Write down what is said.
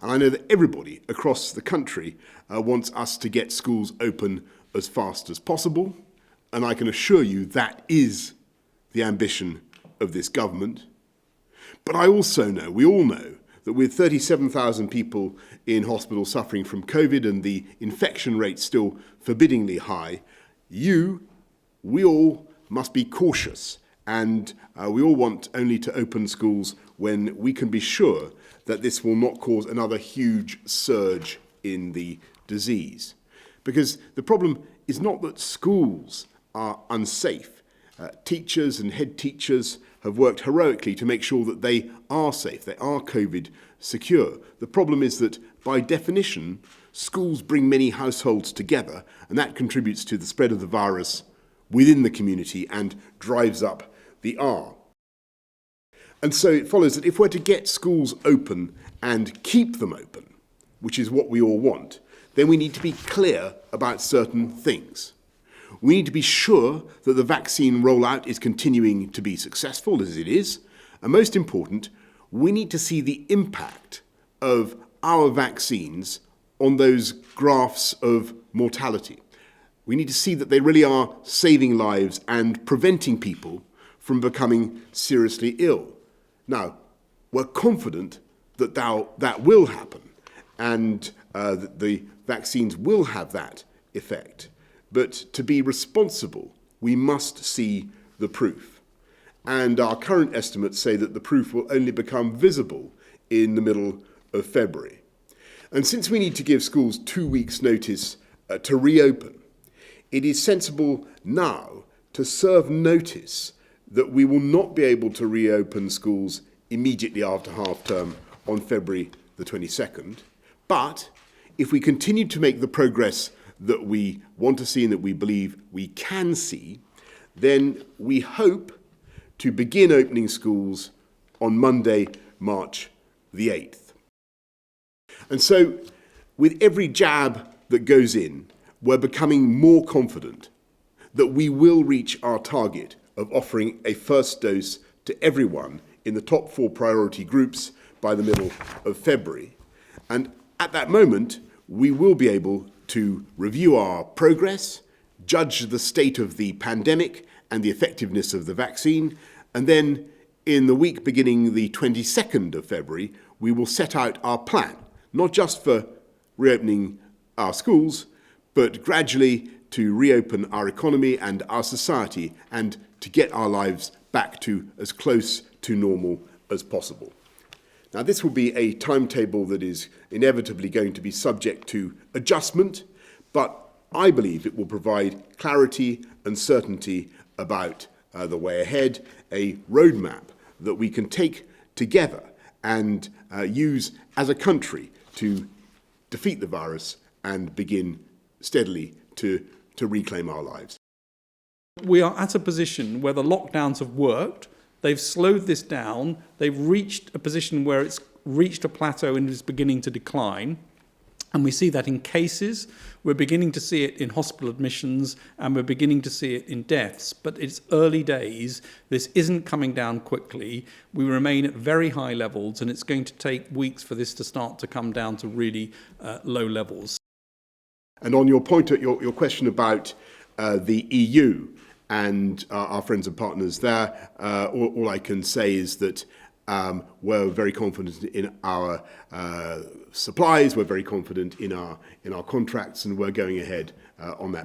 And I know that everybody across the country wants us to get schools open as fast as possible. And I can assure you that is the ambition of this government. But I also know, we all know, that with 37,000 people in hospital suffering from COVID and the infection rate still forbiddingly high, we all must be cautious, and we all want only to open schools when we can be sure that this will not cause another huge surge in the disease. Because the problem is not that schools are unsafe. Teachers and head teachers have worked heroically to make sure that they are safe, they are COVID secure. The problem is that, by definition, schools bring many households together, and that contributes to the spread of the virus within the community and drives up the R. And so it follows that if we're to get schools open and keep them open, which is what we all want, then we need to be clear about certain things. We need to be sure that the vaccine rollout is continuing to be successful, as it is. And most important, we need to see the impact of our vaccines on those graphs of mortality. We need to see that they really are saving lives and preventing people from becoming seriously ill. Now, we're confident that that will happen and that the vaccines will have that effect. But to be responsible, we must see the proof. And our current estimates say that the proof will only become visible in the middle of February. And since we need to give schools 2 weeks' notice to reopen, it is sensible now to serve notice that we will not be able to reopen schools immediately after half-term on February the 22nd. But if we continue to make the progress that we want to see and that we believe we can see, then we hope to begin opening schools on Monday, March the 8th. And so, with every jab that goes in, we're becoming more confident that we will reach our target of offering a first dose to everyone in the top 4 priority groups by the middle of February. And at that moment, we will be able to review our progress, judge the state of the pandemic and the effectiveness of the vaccine, and then in the week beginning the 22nd of February, we will set out our plan, not just for reopening our schools, but gradually to reopen our economy and our society and to get our lives back to as close to normal as possible. Now, this will be a timetable that is inevitably going to be subject to adjustment, but I believe it will provide clarity and certainty about the way ahead, a roadmap that we can take together and use as a country to defeat the virus and begin steadily to reclaim our lives. We are at a position where the lockdowns have worked. They've slowed this down. They've reached a position where it's reached a plateau and is beginning to decline. And we see that in cases. We're beginning to see it in hospital admissions, and we're beginning to see it in deaths. But it's early days. This isn't coming down quickly. We remain at very high levels, and it's going to take weeks for this to start to come down to really low levels. And on your point, your question about the EU and our friends and partners there, all I can say is that we're very confident in our supplies, we're very confident in our contracts, and we're going ahead on that